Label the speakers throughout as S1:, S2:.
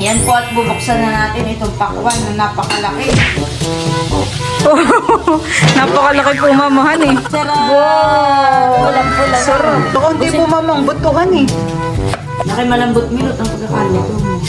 S1: Yan po at bubuksan na natin itong pakwan na napakalaki.
S2: Napakalaki po mamahan eh.
S1: Sarap! Walang-pula.
S2: Sarap. Hindi po mamang butuhan eh.
S1: Nakimalambot milot ang pagkakaluto mo.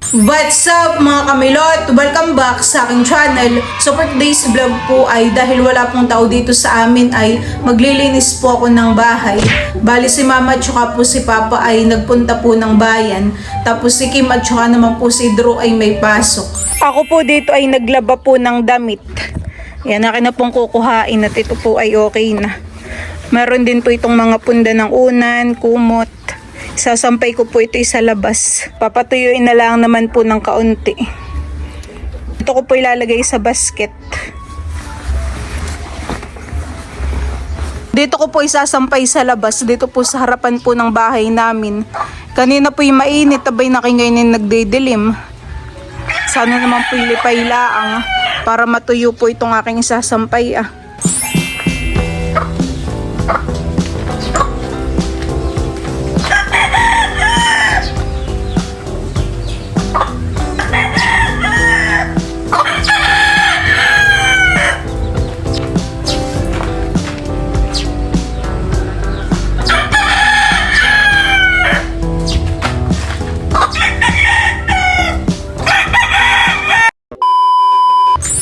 S2: What's up mga kamilot? Welcome back sa aking channel. So for today's vlog po ay dahil wala pong tao dito sa amin ay maglilinis po ako ng bahay. Bali si mama at saka po si papa ay nagpunta po ng bayan. Tapos si Kim at saka naman po si Drew ay may pasok. Ako po dito ay naglaba po ng damit. Yan, akin na pong kukuhain at ito po ay okay na. Meron din po itong mga punda ng unan, kumot. Sasampay ko po ito sa labas. Papatuyuin na lang naman po ng kaunti. Ito ko po ilalagay sa basket. Dito ko po isasampay sa labas. Dito po sa harapan po ng bahay namin. Kanina po yung mainit. Abay na kayo ngayon nagdidilim. Sana naman po ilipay laang para matuyo po itong aking isasampay ah.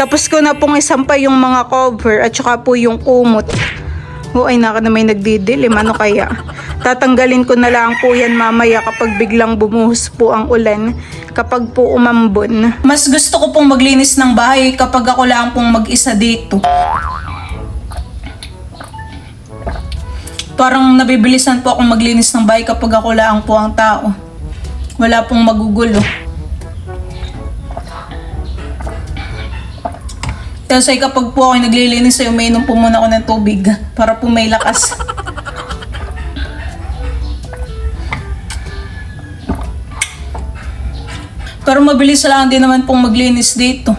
S2: Tapos ko na pong isampay yung mga cover at saka po yung kumot. O ay naka na may nagdidilim. Ano kaya? Tatanggalin ko na lang po yan mamaya kapag biglang bumuhos po ang ulan. Kapag po umambon. Mas gusto ko pong maglinis ng bahay kapag ako lang pong mag-isa dito. Parang nabibilisan po akong maglinis ng bahay kapag ako lang po ang tao. Wala pong magugulo. Kasi kapag po ako naglilinis ay umiinom po muna ako ng tubig para po may lakas. Pero mabilis lang din naman pong maglinis dito.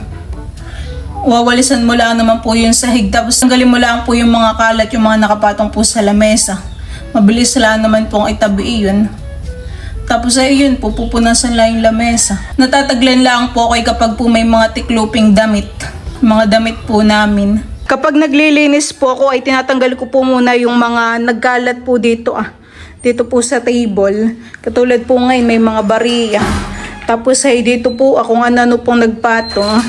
S2: Wawalisan mo lang naman po yung sahig. Tapos tanggalin mo lang po yung mga kalat, yung mga nakapatong po sa lamesa. Mabilis lang naman pong itabi yun. Tapos ay yun po, pupunasan lang yung lamesa. Natataglan lang po ako kapag po may mga tikloping damit. Mga damit po namin. Kapag naglilinis po ako ay tinatanggal ko po muna yung mga nagkalat po dito Dito po sa table. Katulad po ngayon may mga bariya. Tapos ay dito po ako ano pong nagpatong.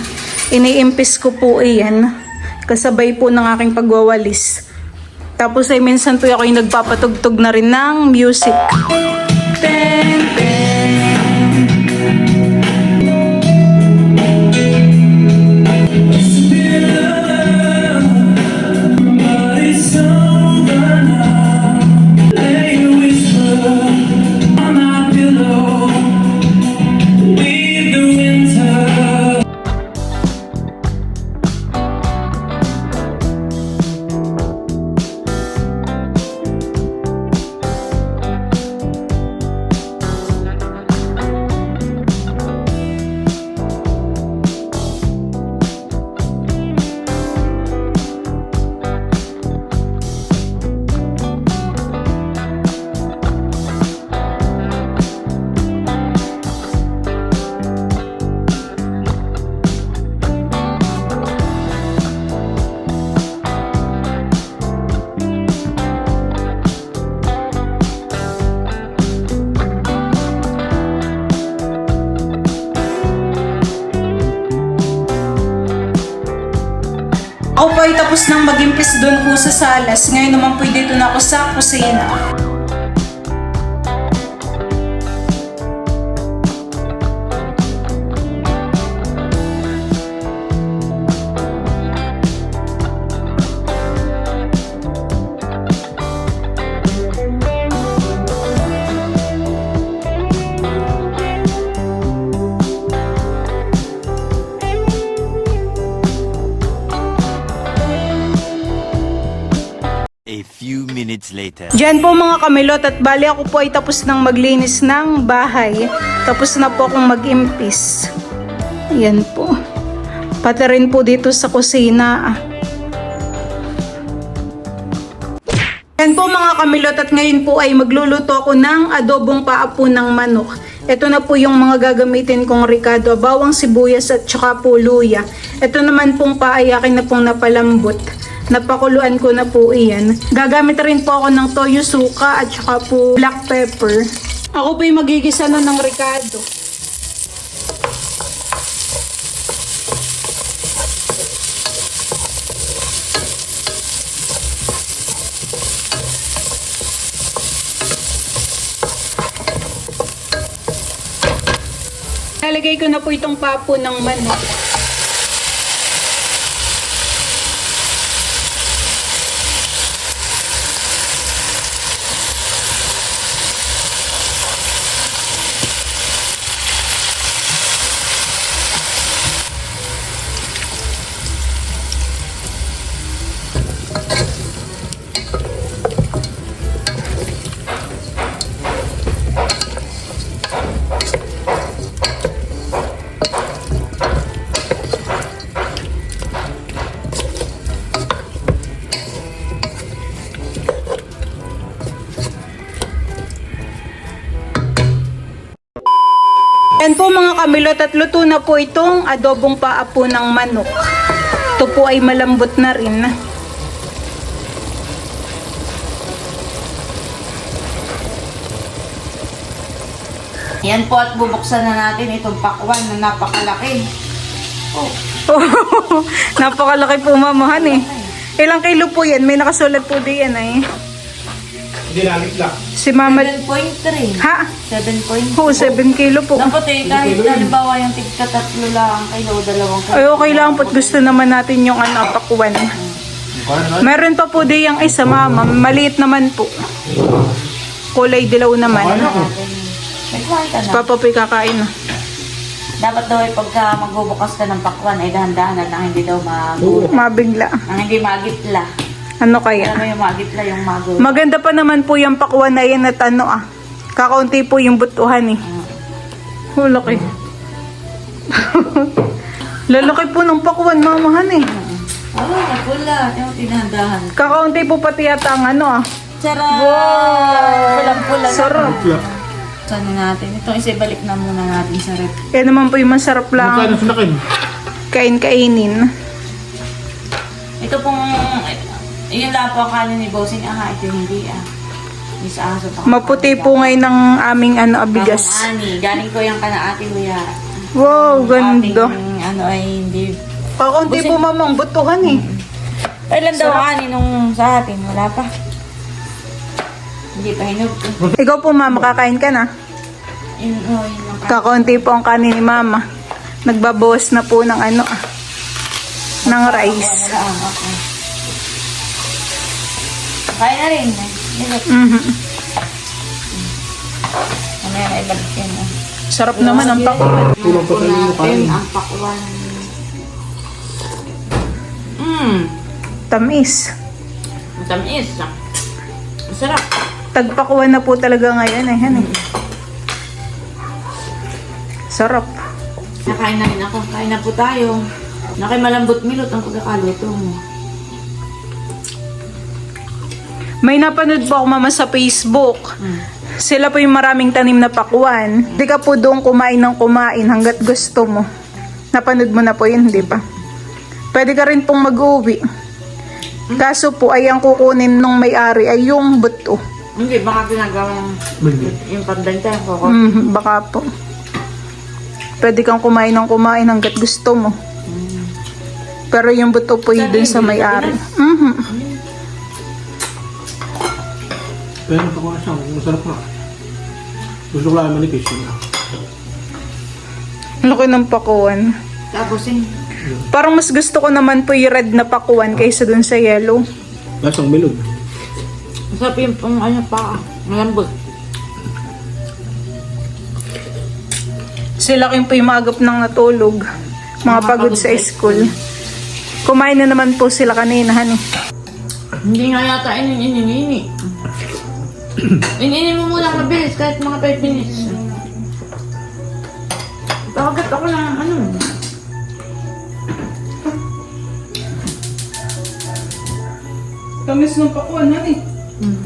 S2: Iniimpis ko po iyan. Kasabay po ng aking pagwawalis. Tapos ay minsan po ako yung nagpapatugtog na rin ng music. Ten, ten. Ako po ay tapos nang mag-impis doon po sa salas. Ngayon naman po dito na ako sa kusina.
S3: A few minutes later.
S2: Diyan po mga kamilot at bali ako po ay tapos nang maglinis ng bahay. Tapos na po akong mag-impis. Ayan po. Pati rin po dito sa kusina. Yan po mga kamilot, at ngayon po ay magluluto ako ng adobong paapo ng manok. Ito na po yung mga gagamitin kong ricado, bawang sibuyas at saka po luya. Ito naman pong paayakin na pong napalambot. Napakuluan ko na po iyan. Gagamit rin po ako ng toyo suka at saka po black pepper. Ako po yung magigisa na ng ricado. Lalagay ko na po itong papo ng manok. Yan po mga kamilot, at luto na po itong adobong paapo ng manok. Ito po ay malambot na rin.
S1: Yan po, at bubuksan na natin itong pakwan na napakalaki. Oh,
S2: Napakalaki po mamahan eh. Ilang kilo po yan? May nakasulat po diyan eh.
S4: Dinamit lang.
S2: Si mama...
S1: 7.3.
S2: Ha?
S1: 7.3.
S2: Oo, 7 kilo po.
S1: Dapat eh, kahit halimbawa yung tigka 3 lang kilo, 2 kilo.
S2: Ay, okay lang po. Gusto naman natin yung pakwan. Meron pa po di yung isa, mama. Maliit naman po. Kulay dilaw naman.
S1: Nagkuhan ka na.
S2: Papa po kakain na.
S1: Dapat daw ay pagka magbubukas ka ng pakwan ay dahan-dahan at nang hindi daw
S2: Mabigla.
S1: nang hindi magitla.
S2: Ano kaya?
S1: Alam mo yung magitla, yung mago.
S2: Maganda pa naman po yung pakwan na yan at kakaunti po yung butuhan eh. Laki. Lalaki po ng pakwan, mamahan eh.
S1: Oo, napula. Yung tinahandahan.
S2: Kakaunti po pati yata ang
S1: Sarap!
S2: Wow!
S1: Pulang-pula.
S2: Sarap.
S1: Sana natin. Itong isibalik na muna natin sa rep.
S2: Yan naman po yung masarap
S4: Magkano
S2: lang.
S4: sulakin?
S2: Kain-kainin.
S1: Ito pong, yun lang po ang kanin ni Bossing. Ito hindi Yung sa aso pa.
S2: Maputi po ngayon ng aming abigas.
S1: Ani, galing ko yung kana ate kuya.
S2: Wow, ganda.
S1: Ating ay hindi.
S2: Kakaunti po mamang butuhan eh.
S1: Kailan daw ani nung sa atin? Wala pa. Hindi pa hinog.
S2: Ikaw po mama, kakain ka na.
S1: Yun yung
S2: Kakaunti po ang kanin ni mama. Nagbabawas na po ng ng rice.
S1: Okay. Kaya na rin.
S2: Mhm.
S1: Mamaya na ibalik yan.
S2: Sarap naman ang pakwan.
S4: Kulang pa tayo yung kanin.
S1: Ang pakwan.
S2: Tamis.
S1: Matamis. Masarap.
S2: Tagpakuan na po talaga ngayon eh. Yan eh. Sarap.
S1: Nakain na rin ako. Kain na po tayo. Malambot milot ang pagkakaluto mo.
S2: May napanood po ako mama sa Facebook. Sila po yung maraming tanim na pakwan. Di ka po doon kumain ng kumain hanggat gusto mo. Napanood mo na po yun, di ba? Pwede ka rin pong mag-uwi. Kaso po ay ang kukunin nung may-ari ay yung buto.
S1: Hindi, baka ginagawa yung pandanta yung koko.
S2: Baka po. Pwede kang kumain ng kumain hanggat gusto mo. Pero yung buto po yun dun sa may-ari.
S4: Pero pa ko na siya. Masarap na. Gusto ko lang manipis yun.
S2: Laki ng pakuan.
S1: Tapos yun.
S2: Parang mas gusto ko naman po yung red na pakuan kaysa dun sa yellow.
S4: Lasang melon.
S1: Masarap yung pa. Malambot.
S2: Sila kin po yung magap ng natulog. Mga pagod sa school. Kumain na naman po sila kanina, honey.
S1: Hindi nga yata ini. Ininin mo muna mabilis kahit mga 5 minutes. Pakagat ako ng
S2: Tamis ng pakuan, honey. Mm.